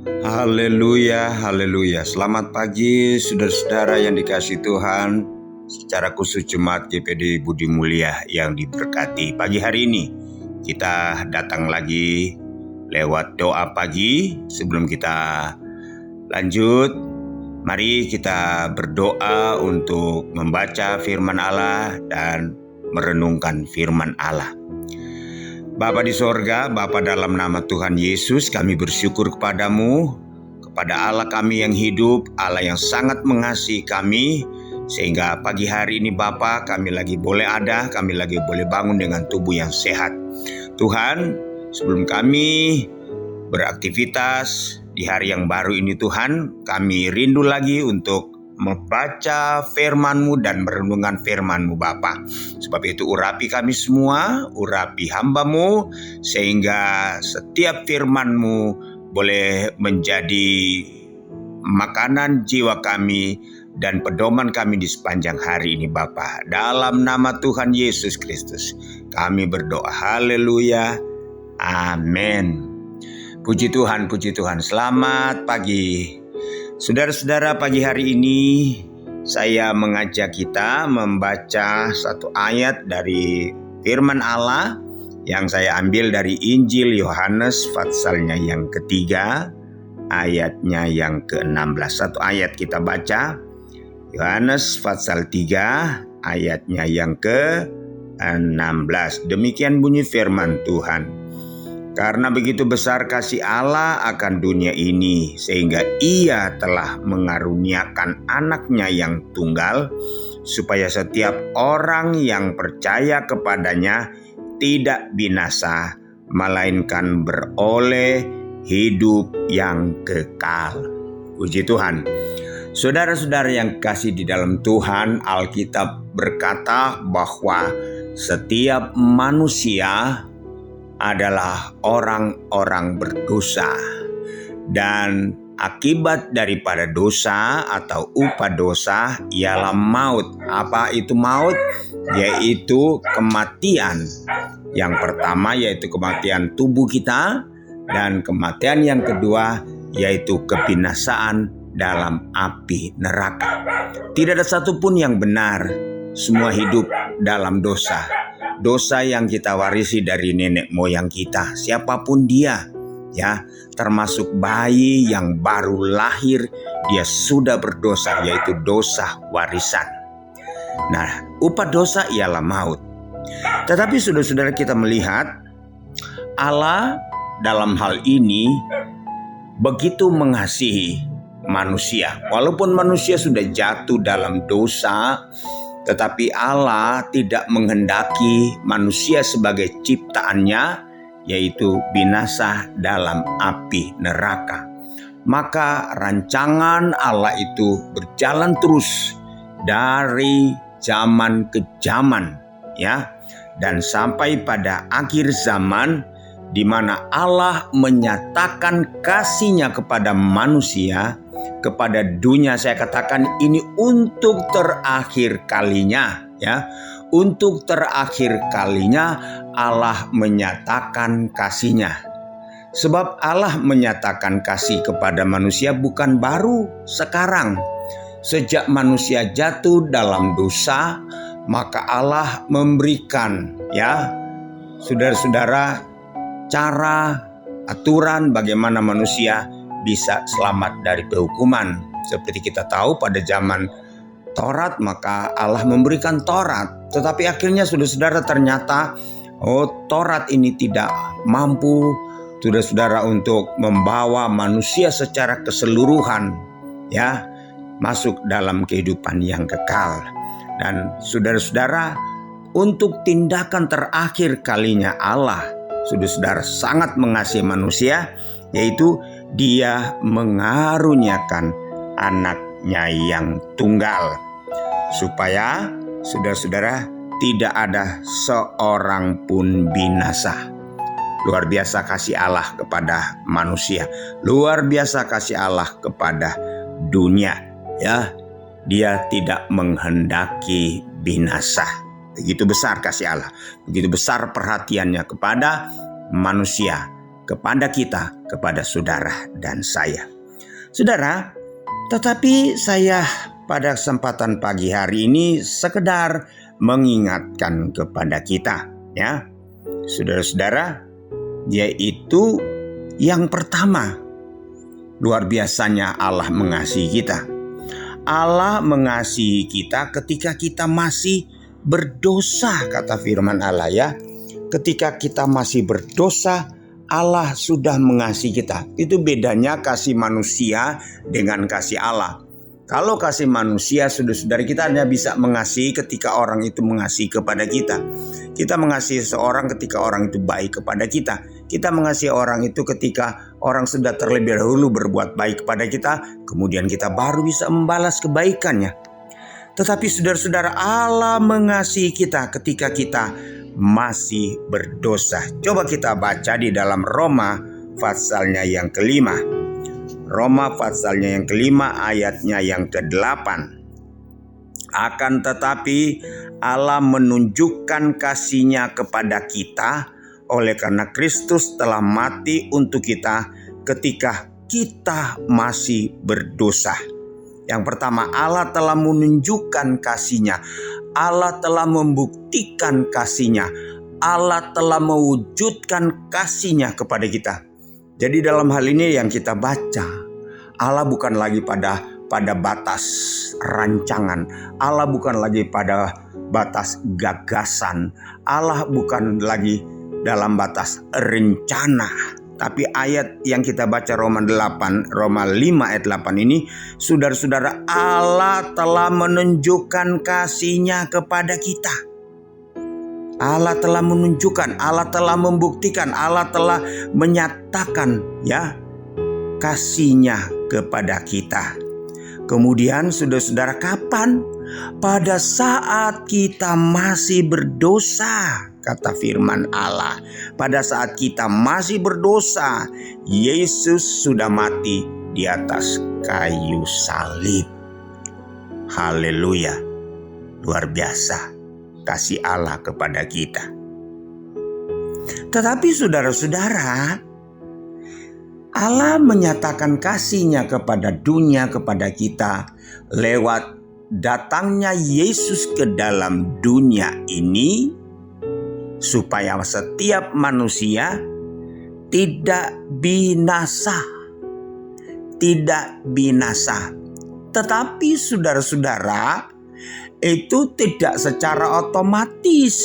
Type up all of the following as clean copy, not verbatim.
Haleluya, haleluya. Selamat pagi saudara-saudara yang dikasihi Tuhan. Secara khusus Jemaat GPD Budi Mulia yang diberkati. Pagi hari ini kita datang lagi lewat doa pagi. Sebelum kita lanjut, mari kita berdoa untuk membaca firman Allah dan merenungkan firman Allah. Bapa di sorga, Bapa dalam nama Tuhan Yesus, kami bersyukur kepadamu, kepada Allah kami yang hidup, Allah yang sangat mengasihi kami, sehingga pagi hari ini Bapa kami lagi boleh ada, kami lagi boleh bangun dengan tubuh yang sehat. Tuhan, sebelum kami beraktivitas di hari yang baru ini Tuhan, kami rindu lagi untuk membaca firman-Mu dan merenungkan firman-Mu Bapa. Sebab itu urapi kami semua, urapi hamba-Mu, sehingga setiap firman-Mu boleh menjadi makanan jiwa kami dan pedoman kami di sepanjang hari ini Bapa. Dalam nama Tuhan Yesus Kristus kami berdoa. Haleluya. Amin. Puji Tuhan, puji Tuhan. Selamat pagi. Saudara-saudara, pagi hari ini saya mengajak kita membaca satu ayat dari firman Allah yang saya ambil dari Injil Yohanes pasalnya yang ketiga, ayatnya yang ke-16. Satu ayat kita baca, Yohanes pasal 3, ayatnya yang ke-16. Demikian bunyi firman Tuhan. Karena begitu besar kasih Allah akan dunia ini, sehingga Ia telah mengaruniakan anaknya yang tunggal, supaya setiap orang yang percaya kepadanya tidak binasa, melainkan beroleh hidup yang kekal. Puji Tuhan. Saudara-saudara yang kasih di dalam Tuhan, Alkitab berkata bahwa setiap manusia adalah orang-orang berdosa, dan akibat daripada dosa atau upah dosa ialah maut. Apa itu maut? Yaitu kematian. Yang pertama yaitu kematian tubuh kita, dan kematian yang kedua yaitu kebinasaan dalam api neraka. Tidak ada satupun yang benar, semua hidup dalam dosa. Dosa yang kita warisi dari nenek moyang kita, siapapun dia, ya, termasuk bayi yang baru lahir, dia sudah berdosa, yaitu dosa warisan. Nah, upah dosa ialah maut. Tetapi saudara-saudara, kita melihat Allah dalam hal ini begitu mengasihi manusia. Walaupun manusia sudah jatuh dalam dosa, tetapi Allah tidak menghendaki manusia sebagai ciptaannya, yaitu binasa dalam api neraka. Maka rancangan Allah itu berjalan terus dari zaman ke zaman, ya, dan sampai pada akhir zaman, di mana Allah menyatakan kasih-Nya kepada manusia, kepada dunia. Saya katakan ini untuk terakhir kalinya, ya. Untuk terakhir kalinya Allah menyatakan kasih-Nya. Sebab Allah menyatakan kasih kepada manusia bukan baru sekarang. Sejak manusia jatuh dalam dosa, maka Allah memberikan, ya, saudara-saudara, cara, aturan bagaimana manusia bisa selamat dari kehukuman. Seperti kita tahu pada zaman Taurat, maka Allah memberikan Taurat. Tetapi akhirnya saudara-saudara ternyata Taurat ini tidak mampu, saudara-saudara, untuk membawa manusia secara keseluruhan, ya, masuk dalam kehidupan yang kekal. Dan saudara-saudara, untuk tindakan terakhir kalinya Allah, saudara-saudara, sangat mengasihi manusia, yaitu Dia mengaruniakan anaknya yang tunggal, supaya saudara-saudara tidak ada seorang pun binasa. Luar biasa kasih Allah kepada manusia, luar biasa kasih Allah kepada dunia, ya. Dia tidak menghendaki binasa. Begitu besar kasih Allah, begitu besar perhatiannya kepada manusia. kepada kita, kepada saudara dan saya. Saudara, tetapi saya pada kesempatan pagi hari ini sekedar mengingatkan kepada kita, ya, saudara-saudara, yaitu yang pertama, luar biasanya Allah mengasihi kita. Allah mengasihi kita ketika kita masih berdosa, kata firman Allah, ya. Ketika kita masih berdosa, Allah sudah mengasihi kita. Itu bedanya kasih manusia dengan kasih Allah. Kalau kasih manusia, saudara-saudara, kita hanya bisa mengasihi ketika orang itu mengasihi kepada kita. Kita mengasihi seorang ketika orang itu baik kepada kita. Kita mengasihi orang itu ketika orang sudah terlebih dahulu berbuat baik kepada kita, kemudian kita baru bisa membalas kebaikannya. Tetapi saudara-saudara, Allah mengasihi kita ketika kita masih berdosa. Coba kita baca di dalam Roma pasalnya yang kelima. Roma pasalnya yang kelima ayatnya yang ke-8. Akan tetapi Allah menunjukkan kasih-Nya kepada kita oleh karena Kristus telah mati untuk kita ketika kita masih berdosa. Yang pertama, Allah telah menunjukkan kasih-Nya. Allah telah membuktikan kasih-Nya. Allah telah mewujudkan kasih-Nya kepada kita. Jadi dalam hal ini yang kita baca, Allah bukan lagi pada batas rancangan. Allah bukan lagi pada batas gagasan. Allah bukan lagi dalam batas rencana. Tapi ayat yang kita baca Roma 5 ayat 8 ini, saudara-saudara, Allah telah menunjukkan kasih-Nya kepada kita. Allah telah menunjukkan, Allah telah membuktikan, Allah telah menyatakan, ya, kasih-Nya kepada kita. Kemudian saudara-saudara, kapan? Pada saat kita masih berdosa, kata firman Allah. Pada saat kita masih berdosa, Yesus sudah mati di atas kayu salib. Haleluya. Luar biasa kasih Allah kepada kita. Tetapi saudara-saudara, Allah menyatakan kasih-Nya kepada dunia, kepada kita lewat datangnya Yesus ke dalam dunia ini, supaya setiap manusia tidak binasa. Tidak binasa. Tetapi saudara-saudara, itu tidak secara otomatis.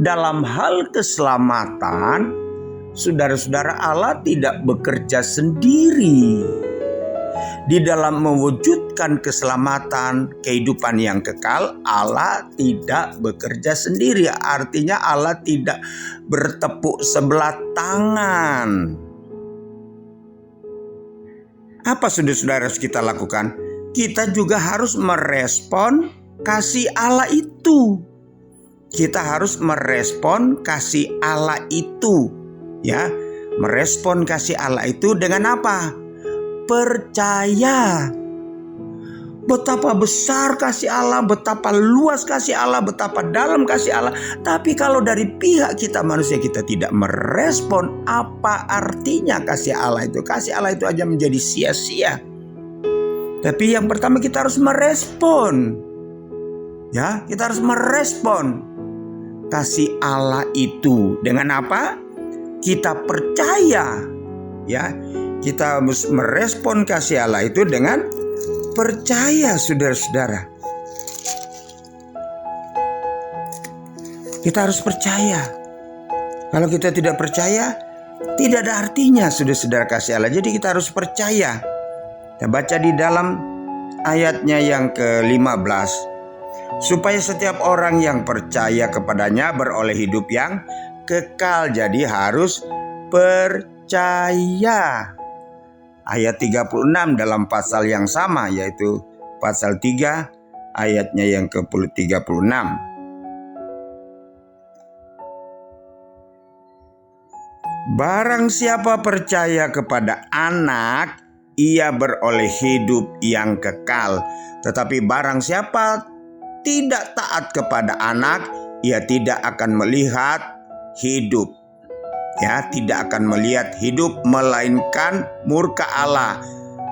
Dalam hal keselamatan, saudara-saudara, Allah tidak bekerja sendiri. Di dalam mewujudkan keselamatan, kehidupan yang kekal, Allah tidak bekerja sendiri. Artinya Allah tidak bertepuk sebelah tangan. Apa saudara-saudara harus kita lakukan? Kita juga harus merespon kasih Allah itu. Kita harus merespon kasih Allah itu, ya. Merespon kasih Allah itu dengan apa? Percaya. Betapa besar kasih Allah, betapa luas kasih Allah, betapa dalam kasih Allah. Tapi kalau dari pihak kita manusia, kita tidak merespon, apa artinya kasih Allah itu? Kasih Allah itu aja menjadi sia-sia. Tapi yang pertama kita harus merespon. Ya, kita harus merespon kasih Allah itu dengan apa? Kita percaya. Ya, kita harus merespon kasih Allah itu dengan percaya, saudara-saudara. Kita harus percaya. Kalau kita tidak percaya, tidak ada artinya, saudara-saudara, kasih Allah. Jadi kita harus percaya. Kita baca di dalam ayatnya yang ke-15. Supaya setiap orang yang percaya kepadanya beroleh hidup yang kekal. Jadi harus percaya. Ayat 36 dalam pasal yang sama, yaitu pasal 3 ayatnya yang ke-36. Barang siapa percaya kepada Anak, ia beroleh hidup yang kekal. Tetapi barang siapa tidak taat kepada Anak, ia tidak akan melihat hidup. ya, tidak akan melihat hidup, melainkan murka Allah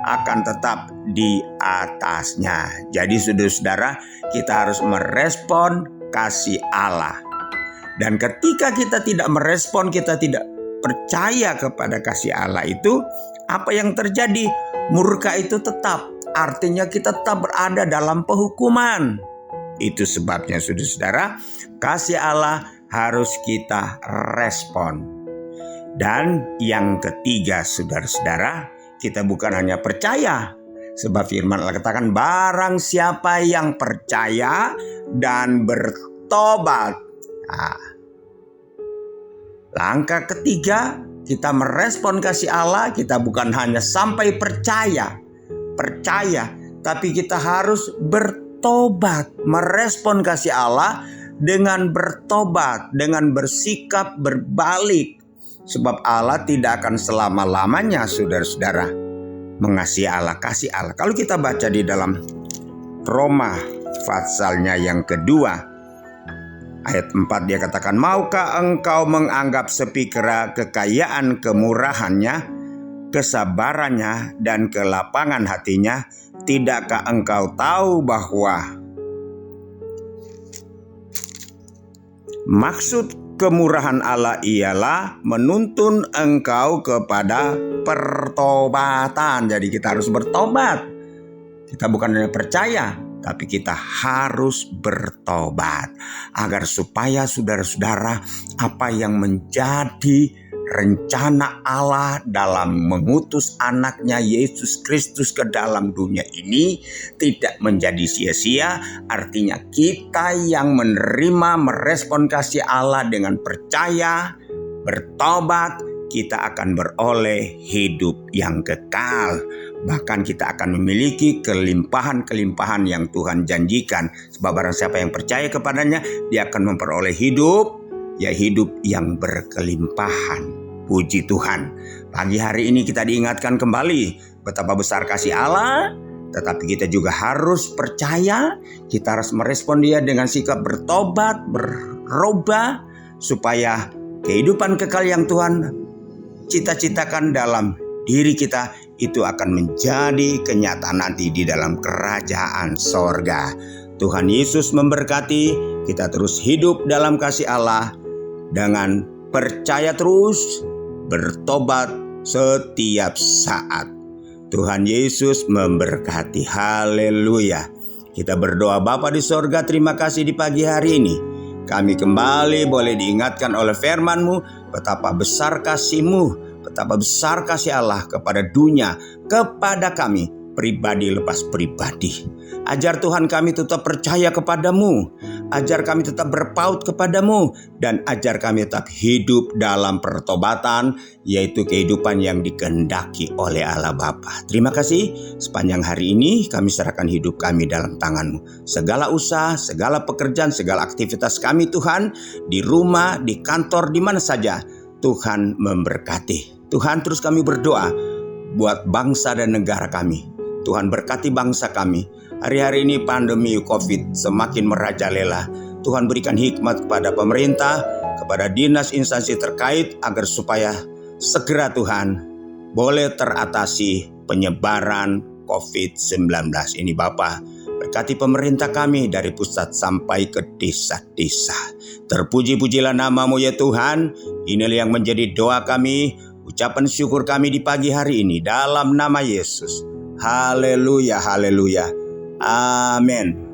akan tetap di atasnya. Jadi saudara-saudara, kita harus merespon kasih Allah. Dan ketika kita tidak merespon, kita tidak percaya kepada kasih Allah itu, apa yang terjadi? Murka itu tetap, artinya kita tetap berada dalam penghukuman. Itu sebabnya saudara-saudara, kasih Allah harus kita respon. Dan yang ketiga saudara-saudara, kita bukan hanya percaya. Sebab firman Allah katakan, barang siapa yang percaya dan bertobat. Nah, langkah ketiga, kita merespon kasih Allah. Kita bukan hanya sampai percaya, tapi kita harus bertobat. Merespon kasih Allah dengan bertobat, dengan bersikap berbalik. Sebab Allah tidak akan selama-lamanya saudara-saudara mengasihi Allah, kasih Allah. Kalau kita baca di dalam Roma pasalnya yang kedua, ayat 4 dia katakan, maukah engkau menganggap sepi kekayaan kemurahannya, kesabarannya, dan kelapangan hatinya? Tidakkah engkau tahu bahwa maksud kemurahan Allah ialah menuntun engkau kepada pertobatan. Jadi kita harus bertobat. Kita bukan hanya percaya, tapi kita harus bertobat. Agar supaya saudara-saudara, apa yang menjadi rencana Allah dalam mengutus anaknya Yesus Kristus ke dalam dunia ini tidak menjadi sia-sia. Artinya kita yang menerima, merespon kasih Allah dengan percaya, bertobat, kita akan beroleh hidup yang kekal. Bahkan kita akan memiliki kelimpahan-kelimpahan yang Tuhan janjikan. Sebab barang siapa yang percaya kepadanya, dia akan memperoleh hidup, ya hidup yang berkelimpahan. Puji Tuhan. Pagi hari ini kita diingatkan kembali betapa besar kasih Allah, tetapi kita juga harus percaya, kita harus merespon dia dengan sikap bertobat, berubah, supaya kehidupan kekal yang Tuhan cita-citakan dalam diri kita itu akan menjadi kenyataan nanti di dalam kerajaan sorga. Tuhan Yesus memberkati kita terus hidup dalam kasih Allah dengan percaya terus, bertobat setiap saat. Tuhan Yesus memberkati. Haleluya. Kita berdoa. Bapa di sorga, terima kasih di pagi hari ini kami kembali boleh diingatkan oleh firman-Mu betapa besar kasih-Mu, betapa besar kasih Allah kepada dunia, kepada kami pribadi lepas pribadi. Ajar Tuhan kami tetap percaya kepadamu, ajar kami tetap berpaut kepadamu, dan ajar kami tetap hidup dalam pertobatan, yaitu kehidupan yang dikehendaki oleh Allah Bapa. Terima kasih, sepanjang hari ini kami serahkan hidup kami dalam tangan-Mu. Segala usaha, segala pekerjaan, segala aktivitas kami Tuhan, di rumah, di kantor, di mana saja, Tuhan memberkati. Tuhan, terus kami berdoa buat bangsa dan negara kami. Tuhan berkati bangsa kami. Hari-hari ini pandemi COVID semakin merajalela. Tuhan berikan hikmat kepada pemerintah, kepada dinas instansi terkait agar supaya segera Tuhan boleh teratasi penyebaran COVID-19 ini Bapa. Berkati pemerintah kami dari pusat sampai ke desa-desa. Terpuji-pujilah nama-Mu ya Tuhan. Inilah yang menjadi doa kami, ucapan syukur kami di pagi hari ini dalam nama Yesus. Haleluya, haleluya. Amin.